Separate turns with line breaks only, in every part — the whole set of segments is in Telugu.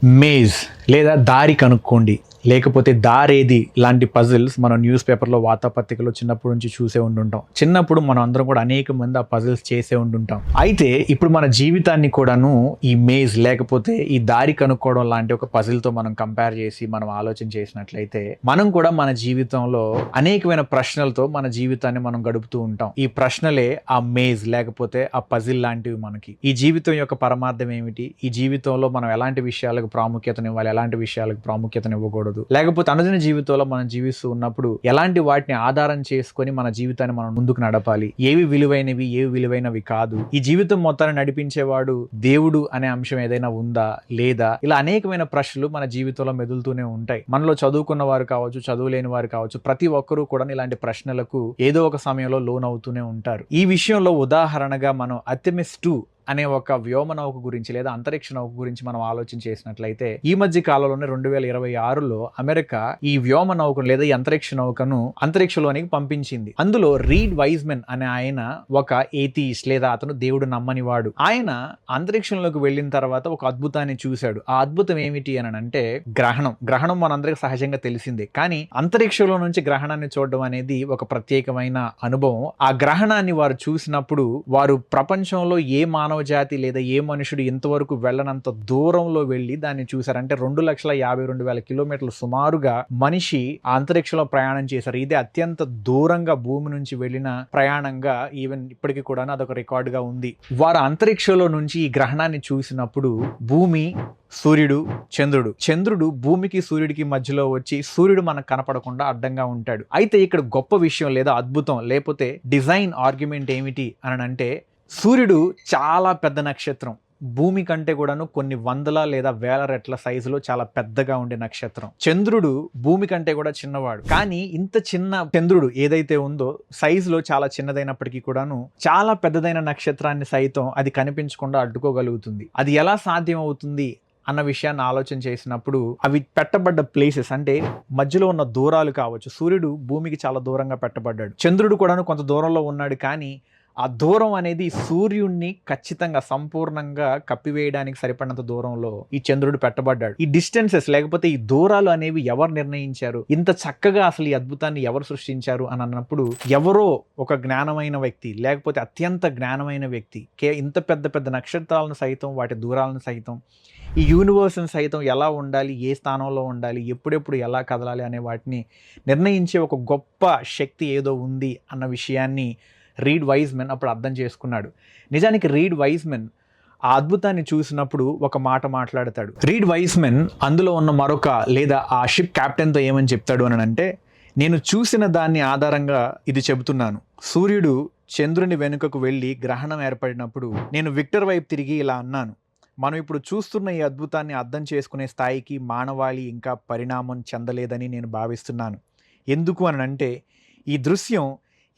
మేజ్ లేదా దారి కనుక్కోండి, లేకపోతే దారేది లాంటి పజిల్స్ మనం న్యూస్ పేపర్లో, వార్తాపత్రికలో చిన్నప్పటి నుంచి చూసే ఉండుంటాం. చిన్నప్పుడు మనం అందరం కూడా అనేక మంది ఆ పజిల్స్ చేసే ఉండుంటాం. అయితే ఇప్పుడు మన జీవితాన్ని కూడాను ఈ మేజ్ లేకపోతే ఈ దారి కనుక్కోవడం లాంటి ఒక పజిల్తో మనం కంపేర్ చేసి మనం ఆలోచన చేసినట్లయితే మనం కూడా మన జీవితంలో అనేకమైన ప్రశ్నలతో మన జీవితాన్ని మనం గడుపుతూ ఉంటాం. ఈ ప్రశ్నలే ఆ మేజ్ లేకపోతే ఆ పజిల్ లాంటివి. మనకి ఈ జీవితం యొక్క పరమార్థం ఏమిటి, ఈ జీవితంలో మనం ఎలాంటి విషయాలకు ప్రాముఖ్యతనివ్వాలి, ఎలాంటి విషయాలకు ప్రాముఖ్యతనివ్వకూడదు, లేకపోతే అనుదిన జీవితంలో మనం జీవిస్తూ ఉన్నప్పుడు ఎలాంటి వాటిని ఆధారం చేసుకొని మన జీవితాన్ని మనం ముందుకు నడపాలి, ఏవి విలువైనవి ఏవి విలువైనవి కాదు, ఈ జీవితం మొత్తాన్ని నడిపించేవాడు దేవుడు అనే అంశం ఏదైనా ఉందా లేదా, ఇలా అనేకమైన ప్రశ్నలు మన జీవితంలో మెదులుతూనే ఉంటాయి. మనలో చదువుకున్న వారు కావచ్చు, చదువులేని వారు కావచ్చు, ప్రతి ఒక్కరూ కూడా ఇలాంటి ప్రశ్నలకు ఏదో ఒక సమయంలో లోన్ అవుతూనే ఉంటారు. ఈ విషయంలో ఉదాహరణగా మనం అర్టెమిస్ 2 అనే ఒక వ్యోమ నౌక గురించి లేదా అంతరిక్ష నౌక గురించి మనం ఆలోచన చేసినట్లయితే ఈ మధ్య కాలంలోనే 2026లో అమెరికా ఈ వ్యోమ నౌకను లేదా ఈ అంతరిక్ష నౌకను అంతరిక్షంలోనికి పంపించింది. అందులో రీడ్ వైజ్మెన్ అనే ఆయన ఒక ఏథీయిస్ట్ లేదా అతను దేవుడు నమ్మని వాడు. ఆయన అంతరిక్షంలోకి వెళ్ళిన తర్వాత ఒక అద్భుతాన్ని చూశాడు. ఆ అద్భుతం ఏమిటి అని అంటే గ్రహణం మనందరికి సహజంగా తెలిసిందే. కానీ అంతరిక్షంలో నుంచి గ్రహణాన్ని చూడడం అనేది ఒక ప్రత్యేకమైన అనుభవం. ఆ గ్రహణాన్ని వారు చూసినప్పుడు వారు ప్రపంచంలో ఏ మానవ జాతి లేదా ఏ మనుషుడు ఇంతవరకు వెళ్ళనంత దూరంలో వెళ్ళి దాన్ని చూశారు. అంటే 2,52,000 కిలోమీటర్లు సుమారుగా మనిషి ఆ అంతరిక్షంలో ప్రయాణం చేశారు. ఇదే అత్యంత దూరంగా భూమి నుంచి వెళ్ళిన ప్రయాణంగా ఈవెన్ ఇప్పటికీ కూడా అదొక రికార్డుగా ఉంది. వారు అంతరిక్షంలో నుంచి ఈ గ్రహణాన్ని చూసినప్పుడు భూమి, సూర్యుడు, చంద్రుడు భూమికి సూర్యుడికి మధ్యలో వచ్చి సూర్యుడు మనకు కనపడకుండా అడ్డంగా ఉంటాడు. అయితే ఇక్కడ గొప్ప విషయం లేదా అద్భుతం లేకపోతే డిజైన్ ఆర్గ్యుమెంట్ ఏమిటి అని అంటే, సూర్యుడు చాలా పెద్ద నక్షత్రం, భూమి కంటే కూడాను కొన్ని వందల లేదా వేల రెట్ల సైజులో చాలా పెద్దగా ఉండే నక్షత్రం. చంద్రుడు భూమి కంటే కూడా చిన్నవాడు. కానీ ఇంత చిన్న చంద్రుడు ఏదైతే ఉందో సైజులో చాలా చిన్నదైనప్పటికీ కూడాను చాలా పెద్దదైన నక్షత్రాన్ని సైతం అది కనిపించకుండా అడ్డుకోగలుగుతుంది. అది ఎలా సాధ్యం అవుతుంది అన్న విషయాన్ని ఆలోచన చేసినప్పుడు అవి పెట్టబడ్డ ప్లేసెస్ అంటే మధ్యలో ఉన్న దూరాలు కావచ్చు. సూర్యుడు భూమికి చాలా దూరంగా పెట్టబడ్డాడు, చంద్రుడు కూడాను కొంత దూరంలో ఉన్నాడు. కానీ ఆ దూరం అనేది సూర్యుడిని ఖచ్చితంగా సంపూర్ణంగా కప్పివేయడానికి సరిపడినంత దూరంలో ఈ చంద్రుడు పెట్టబడ్డాడు. ఈ డిస్టెన్సెస్ లేకపోతే ఈ దూరాలు అనేవి ఎవరు నిర్ణయించారు, ఇంత చక్కగా అసలు ఈ అద్భుతాన్ని ఎవరు సృష్టించారు అని అన్నప్పుడు ఎవరో ఒక జ్ఞానమైన వ్యక్తి లేకపోతే అత్యంత జ్ఞానమైన వ్యక్తి ఇంత పెద్ద పెద్ద నక్షత్రాలను సైతం, వాటి దూరాలను సైతం, ఈ యూనివర్స్ని సైతం ఎలా ఉండాలి, ఏ స్థానంలో ఉండాలి, ఎప్పుడెప్పుడు ఎలా కదలాలి అనే వాటిని నిర్ణయించే ఒక గొప్ప శక్తి ఏదో ఉంది అన్న విషయాన్ని రీడ్ వైజ్మెన్ అప్పుడు అర్థం చేసుకున్నాడు. నిజానికి రీడ్ వైజ్మెన్ ఆ అద్భుతాన్ని చూసినప్పుడు ఒక మాట మాట్లాడతాడు. రీడ్ వైజ్మెన్ అందులో ఉన్న మరొక లేదా ఆ షిప్ క్యాప్టెన్తో ఏమని చెప్తాడు అని అంటే, నేను చూసిన దాన్ని ఆధారంగా ఇది చెబుతున్నాను. సూర్యుడు చంద్రుని వెనుకకు వెళ్ళి గ్రహణం ఏర్పడినప్పుడు నేను విక్టర్ వైపు తిరిగి ఇలా అన్నాను, మనం ఇప్పుడు చూస్తున్న ఈ అద్భుతాన్ని అర్థం చేసుకునే స్థాయికి మానవాళి ఇంకా పరిణామం చెందలేదని నేను భావిస్తున్నాను. ఎందుకు అని అంటే ఈ దృశ్యం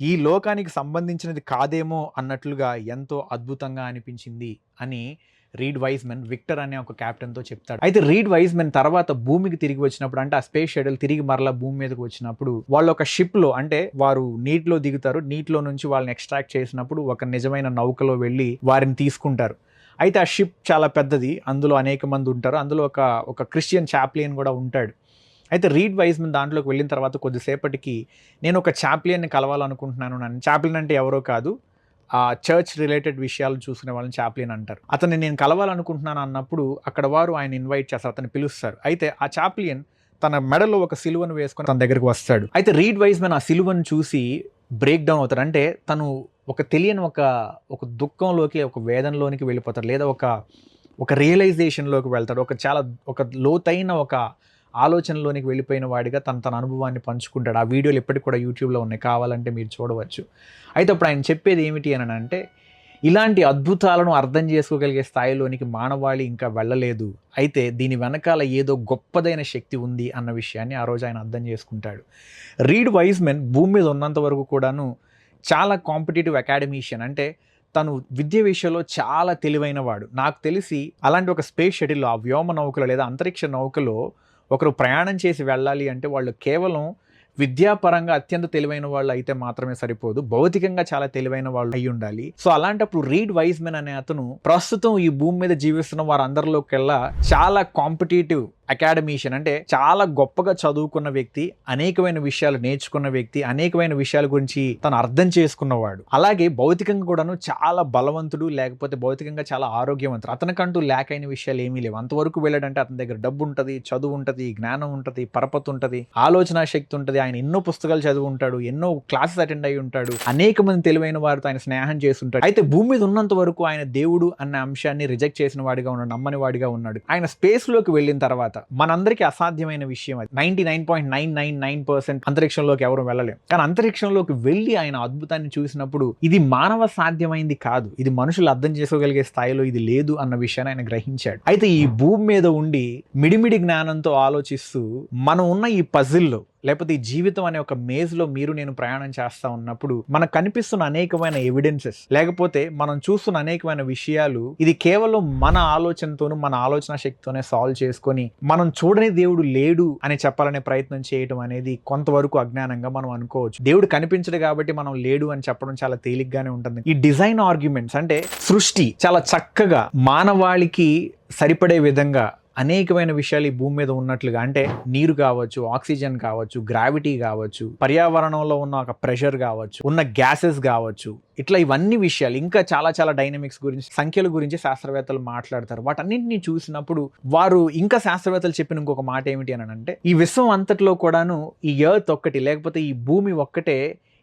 ఈ లోకానికి సంబంధించినది కాదేమో అన్నట్లుగా ఎంతో అద్భుతంగా అనిపించింది అని రీడ్ వైజ్మెన్ విక్టర్ అనే ఒక క్యాప్టెన్తో చెప్తాడు. అయితే రీడ్ వైజ్మెన్ తర్వాత భూమికి తిరిగి వచ్చినప్పుడు, అంటే ఆ స్పేస్ షటిల్ తిరిగి మరలా భూమి మీదకి వచ్చినప్పుడు వాళ్ళు ఒక షిప్లో, అంటే వారు నీటిలో దిగుతారు, నీటిలో నుంచి వాళ్ళని ఎక్స్ట్రాక్ట్ చేసినప్పుడు ఒక నిజమైన నౌకలో వెళ్ళి వారిని తీసుకుంటారు. అయితే ఆ షిప్ చాలా పెద్దది, అందులో అనేక మంది ఉంటారు, అందులో ఒక క్రిస్టియన్ చాప్లియన్ కూడా ఉంటాడు. అయితే రీడ్ వైజ్మెన్ దాంట్లోకి వెళ్ళిన తర్వాత కొద్దిసేపటికి నేను ఒక చాప్లియన్ని కలవాలనుకుంటున్నాను. చాప్లియన్ అంటే ఎవరో కాదు, ఆ చర్చ్ రిలేటెడ్ విషయాలు చూసుకునే వాళ్ళని చాప్లియన్ అంటారు. అతన్ని నేను కలవాలనుకుంటున్నాను అన్నప్పుడు అక్కడ వారు ఆయన ఇన్వైట్ చేస్తారు, అతన్ని పిలుస్తారు. అయితే ఆ చాప్లియన్ తన మెడలో ఒక సిలువను వేసుకొని తన దగ్గరికి వస్తాడు. అయితే రీడ్ వైజ్మెన్ ఆ సిలువను చూసి బ్రేక్ డౌన్ అవుతాడు. అంటే తను ఒక తెలియని ఒక దుఃఖంలోకి, ఒక వేదనలోనికి వెళ్ళిపోతాడు, లేదా ఒక రియలైజేషన్లోకి వెళ్తాడు. ఒక లోతైన ఒక ఆలోచనలోనికి వెళ్ళిపోయిన వాడిగా తన అనుభవాన్ని పంచుకుంటాడు. ఆ వీడియోలు ఎప్పటికి కూడా యూట్యూబ్లో ఉన్నాయి, కావాలంటే మీరు చూడవచ్చు. అయితే అప్పుడు ఆయన చెప్పేది ఏమిటి అని అంటే, ఇలాంటి అద్భుతాలను అర్థం చేసుకోగలిగే స్థాయిలోనికి మానవాళి ఇంకా వెళ్ళలేదు, అయితే దీని వెనకాల ఏదో గొప్పదైన శక్తి ఉంది అన్న విషయాన్ని ఆ రోజు ఆయన అర్థం చేసుకుంటాడు. రీడ్ వైజ్మెన్ భూమి మీద ఉన్నంత వరకు కూడాను చాలా కాంపిటేటివ్ అకాడమీషియన్, అంటే తను విద్య విషయంలో చాలా తెలివైన వాడు. నాకు తెలిసి అలాంటి ఒక స్పేస్ షటిల్, ఆ వ్యోమ నౌకలో లేదా అంతరిక్ష నౌకలో ఒకరు ప్రయాణం చేసి వెళ్ళాలి అంటే వాళ్ళు కేవలం విద్యాపరంగా అత్యంత తెలివైన వాళ్ళు అయితే మాత్రమే సరిపోదు, భౌతికంగా చాలా తెలివైన వాళ్ళు అయి ఉండాలి. సో అలాంటప్పుడు రీడ్ వైజ్మెన్ అనే అతను ప్రస్తుతం ఈ భూమి మీద జీవిస్తున్న వారందరిలోకెల్లా చాలా కాంపిటేటివ్ అకాడమీషియన్, అంటే చాలా గొప్పగా చదువుకున్న వ్యక్తి, అనేకమైన విషయాలు నేర్చుకున్న వ్యక్తి, అనేకమైన విషయాల గురించి తను అర్థం చేసుకున్నవాడు. అలాగే భౌతికంగా కూడాను చాలా బలవంతుడు, లేకపోతే భౌతికంగా చాలా ఆరోగ్యవంతుడు. అతనికంటూ ల్యాక్ అయిన విషయాలు ఏమీ లేవు. అంతవరకు వెళ్ళాడంటే అతని దగ్గర డబ్బు ఉంటుంది, చదువు ఉంటుంది, జ్ఞానం ఉంటుంది, పరపతి ఉంటుంది, ఆలోచన శక్తి ఉంటుంది. ఆయన ఎన్నో పుస్తకాలు చదువు ఉంటాడు, ఎన్నో క్లాసెస్ అటెండ్ అయి ఉంటాడు, అనేక మంది తెలివైన వారితో ఆయన స్నేహం చేస్తుంటాడు. అయితే భూమి మీద ఉన్నంత వరకు ఆయన దేవుడు అన్న అంశాన్ని రిజెక్ట్ చేసిన వాడిగా ఉన్నాడు, నమ్మని వాడిగా ఉన్నాడు. ఆయన స్పేస్ లోకి వెళ్ళిన తర్వాత మనందరికీ అసాధ్యమైన విషయం అది. 99.999% అంతరిక్షంలోకి ఎవరు వెళ్ళలేం. కానీ అంతరిక్షంలోకి వెళ్ళి ఆయన అద్భుతాన్ని చూసినప్పుడు ఇది మానవ సాధ్యమైంది కాదు, ఇది మనుషులు అర్థం చేసుకోగలిగే స్థాయిలో ఇది లేదు అన్న విషయాన్ని ఆయన గ్రహించాడు. అయితే ఈ భూమి మీద ఉండి మిడిమిడి జ్ఞానంతో ఆలోచిస్తూ మనం ఉన్న ఈ పజిల్లో, లేకపోతే ఈ జీవితం అనే ఒక మేజ్లో మీరు నేను ప్రయాణం చేస్తా ఉన్నప్పుడు మనకు కనిపిస్తున్న అనేకమైన ఎవిడెన్సెస్, లేకపోతే మనం చూస్తున్న అనేకమైన విషయాలు ఇది కేవలం మన ఆలోచనతోనూ మన ఆలోచన శక్తితోనే సాల్వ్ చేసుకొని మనం చూడని దేవుడు లేడు అని చెప్పాలనే ప్రయత్నం చేయడం అనేది కొంతవరకు అజ్ఞానంగా మనం అనుకోవచ్చు. దేవుడు కనిపించడు కాబట్టి మనం లేడు అని చెప్పడం చాలా తేలిగ్గానే ఉంటుంది. ఈ డిజైన్ ఆర్గ్యుమెంట్స్, అంటే సృష్టి చాలా చక్కగా మానవాళికి సరిపడే విధంగా అనేకమైన విషయాలు ఈ భూమి మీద ఉన్నట్లుగా, అంటే నీరు కావచ్చు, ఆక్సిజన్ కావచ్చు, గ్రావిటీ కావచ్చు, పర్యావరణంలో ఉన్న ఒక ప్రెషర్ కావచ్చు, ఉన్న గ్యాసెస్ కావచ్చు, ఇట్లా ఇవన్నీ విషయాలు, ఇంకా చాలా చాలా డైనమిక్స్ గురించి, సంఖ్యల గురించి శాస్త్రవేత్తలు మాట్లాడతారు. వాటన్నింటినీ చూసినప్పుడు వారు ఇంకా శాస్త్రవేత్తలు చెప్పిన ఇంకొక మాట ఏమిటి అని అంటే, ఈ విశ్వం అంతట్లో కూడాను ఈ ఎర్త్ ఒక్కటి, లేకపోతే ఈ భూమి ఒక్కటే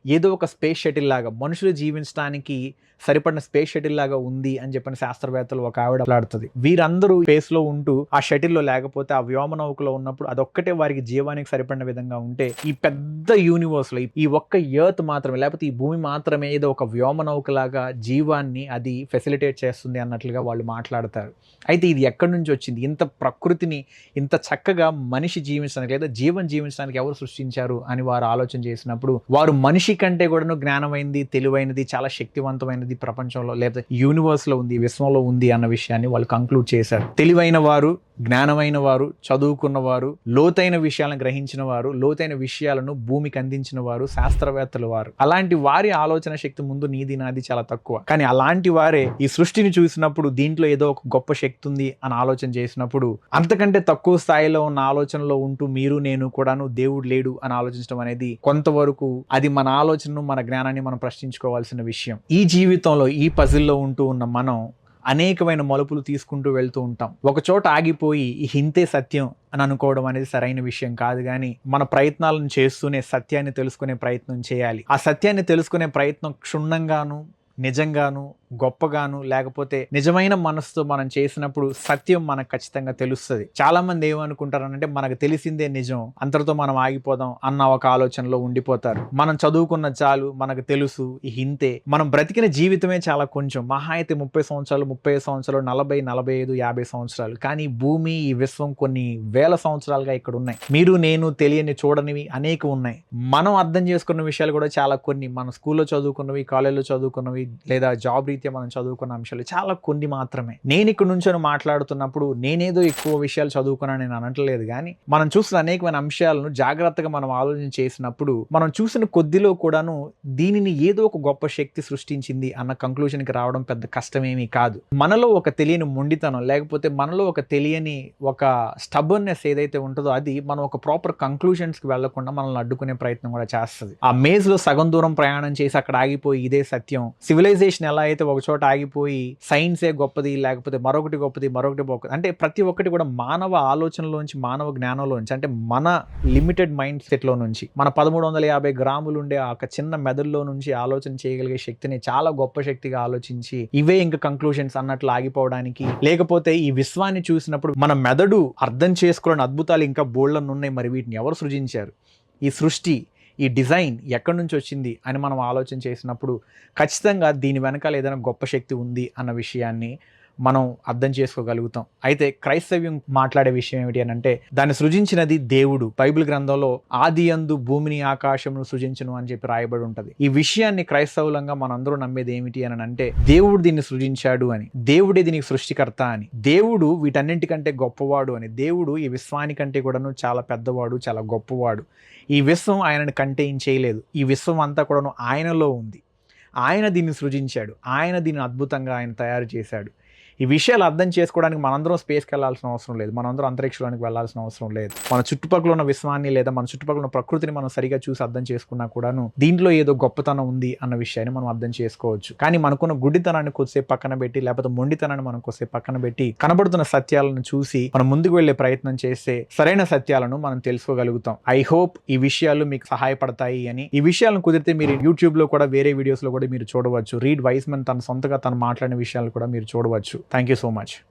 ఏదో ఒక స్పేస్ షటిల్ లాగా, మనుషులు జీవించడానికి సరిపడిన స్పేస్ షటిల్ లాగా ఉంది అని చెప్పిన శాస్త్రవేత్తలు ఒక ఆవిడ మాట్లాడుతుంది. వీరందరూ స్పేస్ లో ఉంటూ ఆ షటిల్లో లేకపోతే ఆ వ్యోమ నౌకలో ఉన్నప్పుడు అదొక్కటే వారికి జీవానికి సరిపడిన విధంగా ఉంటే, ఈ పెద్ద యూనివర్స్ లో ఈ ఒక్క ఎర్త్ మాత్రమే, లేకపోతే ఈ భూమి మాత్రమే ఏదో ఒక వ్యోమ నౌక లాగా జీవాన్ని అది ఫెసిలిటేట్ చేస్తుంది అన్నట్లుగా వాళ్ళు మాట్లాడతారు. అయితే ఇది ఎక్కడి నుంచి వచ్చింది? ఇంత ప్రకృతిని ఇంత చక్కగా మనిషి జీవించడానికి లేదా జీవం జీవించడానికి ఎవరు సృష్టించారు అని వారు ఆలోచన చేసినప్పుడు, వారు మనిషి కంటే కూడాను జ్ఞానమైనది, తెలివైనది, చాలా శక్తివంతమైనది ప్రపంచంలో లేదా యూనివర్స్ లో ఉంది, విశ్వంలో ఉంది అన్న విషయాన్ని వాళ్ళు కంక్లూడ్ చేశారు. తెలివైన వారు, జ్ఞానమైన వారు, చదువుకున్న వారు, లోతైన విషయాలను గ్రహించిన వారు, లోతైన విషయాలను భూమికి అందించిన వారు శాస్త్రవేత్తలు వారు. అలాంటి వారి ఆలోచన శక్తి ముందు నీది నాది చాలా తక్కువ. కానీ అలాంటి వారే ఈ సృష్టిని చూసినప్పుడు దీంట్లో ఏదో ఒక గొప్ప శక్తి ఉంది అని ఆలోచన చేసినప్పుడు, అంతకంటే తక్కువ స్థాయిలో ఉన్న ఆలోచనలో ఉంటూ మీరు నేను కూడాను దేవుడు లేడు అని ఆలోచించడం అనేది కొంతవరకు అది మన ఆలోచనను, మన జ్ఞానాన్ని మనం ప్రశ్నించుకోవాల్సిన విషయం. ఈ జీవితంలో, ఈ పజిల్లో ఉంటూ ఉన్న మనం అనేకమైన మలుపులు తీసుకుంటూ వెళ్తూ ఉంటాం. ఒక చోట ఆగిపోయి ఇంతే సత్యం అని అనుకోవడం అనేది సరైన విషయం కాదు. కానీ మన ప్రయత్నాలను చేస్తూనే సత్యాన్ని తెలుసుకునే ప్రయత్నం చేయాలి. ఆ సత్యాన్ని తెలుసుకునే ప్రయత్నం క్షుణ్ణంగాను, నిజంగాను, గొప్పగాను, లేకపోతే నిజమైన మనసుతో మనం చేసినప్పుడు సత్యం మనకు ఖచ్చితంగా తెలుస్తుంది. చాలా మంది ఏమనుకుంటారనంటే మనకు తెలిసిందే నిజం, అంతటితో మనం ఆగిపోదాం అన్న ఒక ఆలోచనలో ఉండిపోతారు. మనం చదువుకున్న చాలు, మనకు తెలుసు, ఇంతే, మనం బ్రతికిన జీవితమే చాలా కొంచెం, మహా అయితే 30 సంవత్సరాలు, 35 సంవత్సరాలు, 40, 45, 50 సంవత్సరాలు. కానీ భూమి, ఈ విశ్వం కొన్ని వేల సంవత్సరాలుగా ఇక్కడ ఉన్నాయి. మీరు నేను తెలియని చూడనివి అనేక ఉన్నాయి. మనం అర్థం చేసుకున్న విషయాలు కూడా చాలా కొన్ని, మన స్కూల్లో చదువుకున్నవి, కాలేజీలో చదువుకున్నవి, లేదా జాబ్ రీత్యా మనం చదువుకున్న అంశాలు చాలా కొన్ని మాత్రమే. నేను ఇక్కడ నుంచి మాట్లాడుతున్నప్పుడు నేనేదో ఎక్కువ విషయాలు చదువుకున్నాను నేను అనట్లేదు. కానీ మనం చూసిన అనేకమైన అంశాలను జాగ్రత్తగా మనం ఆలోచన చేసినప్పుడు మనం చూసిన కొద్దిలో కూడాను దీనిని ఏదో ఒక గొప్ప శక్తి సృష్టించింది అన్న కంక్లూజన్కి రావడం పెద్ద కష్టమేమీ కాదు. మనలో ఒక తెలియని మొండితనం, లేకపోతే మనలో ఒక తెలియని ఒక స్టబర్నెస్ ఏదైతే ఉంటుందో అది మనం ఒక ప్రాపర్ కంక్లూజన్స్కి వెళ్లకుండా మనల్ని అడ్డుకునే ప్రయత్నం కూడా చేస్తుంది. ఆ మేజ్ లో సగం దూరం ప్రయాణం చేసి అక్కడ ఆగిపోయి ఇదే సత్యం, సివిలైజేషన్ ఎలా అయితే ఒక చోట ఆగిపోయి సైన్సే గొప్పది, లేకపోతే మరొకటి గొప్పది, మరొకటి గొప్పది, అంటే ప్రతి ఒక్కటి కూడా మానవ ఆలోచనలోంచి, మానవ జ్ఞానంలోంచి, అంటే మన లిమిటెడ్ మైండ్ సెట్లో నుంచి, మన 1350 గ్రాములు ఉండే ఆ ఒక చిన్న మెదడులో నుంచి ఆలోచన చేయగలిగే శక్తిని చాలా గొప్ప శక్తిగా ఆలోచించి ఇవే ఇంకా కంక్లూషన్స్ అన్నట్లు ఆగిపోవడానికి, లేకపోతే ఈ విశ్వాన్ని చూసినప్పుడు మన మెదడు అర్థం చేసుకోలేని అద్భుతాలు ఇంకా బోల్డన్ని ఉన్నాయి, మరి వీటిని ఎవరు సృజించారు, ఈ సృష్టి, ఈ డిజైన్ ఎక్కడి నుంచి వచ్చింది అని మనం ఆలోచన చేసినప్పుడు ఖచ్చితంగా దీని వెనకాల ఏదైనా గొప్ప శక్తి ఉంది అన్న విషయాన్ని మనం అర్థం చేసుకోగలుగుతాం. అయితే క్రైస్తవ్యం మాట్లాడే విషయం ఏమిటి అని అంటే దాన్ని సృజించినది దేవుడు. బైబిల్ గ్రంథంలో ఆదియందు భూమిని ఆకాశమును సృజించును అని చెప్పి రాయబడి ఉంటది. ఈ విషయాన్ని క్రైస్తవులంగా మనందరూ నమ్మేది ఏమిటి అని అంటే దేవుడు దీన్ని సృజించాడు అని, దేవుడే దీనికి సృష్టికర్త అని, దేవుడు వీటన్నింటికంటే గొప్పవాడు అని, దేవుడు ఈ విశ్వానికంటే కూడాను చాలా పెద్దవాడు, చాలా గొప్పవాడు. ఈ విశ్వం ఆయనను కంటే ఏం చేయలేదు. ఈ విశ్వం అంతా కూడాను ఆయనలో ఉంది. ఆయన దీన్ని సృజించాడు. ఆయన దీన్ని అద్భుతంగా ఆయన తయారు చేశాడు. ఈ విషయాలు అర్థం చేసుకోవడానికి మనందరం స్పేస్కి వెళ్ళాల్సిన అవసరం లేదు. మనందరం అంతరిక్షంలోనికి వెళ్ళాల్సిన అవసరం లేదు. మన చుట్టుపక్కల ఉన్న విశ్వాన్ని లేదా మన చుట్టుపక్కల ఉన్న ప్రకృతిని మనం సరిగా చూసి అర్థం చేసుకున్నా కూడాను దీంట్లో ఏదో గొప్పతనం ఉంది అన్న విషయాన్ని మనం అర్థం చేసుకోవచ్చు. కానీ మనకున్న గుడ్డితనాన్ని కొద్దిసేపు పక్కన పెట్టి, లేకపోతే మొండితనాన్ని మనం కొద్దిసేపు పక్కన పెట్టి కనబడుతున్న సత్యాలను చూసి మనం ముందుకు వెళ్లే ప్రయత్నం చేస్తే సరైన సత్యాలను మనం తెలుసుకోగలుగుతాం. ఐ హోప్ ఈ విషయాలు మీకు సహాయపడతాయి అని. ఈ విషయాలను కుదిరితే మీరు యూట్యూబ్ లో కూడా వేరే వీడియోస్ లో కూడా మీరు చూడవచ్చు. రీడ్ వైస్మన్ తన సొంతగా తను మాట్లాడిన విషయాలు కూడా మీరు చూడవచ్చు. Thank you so much.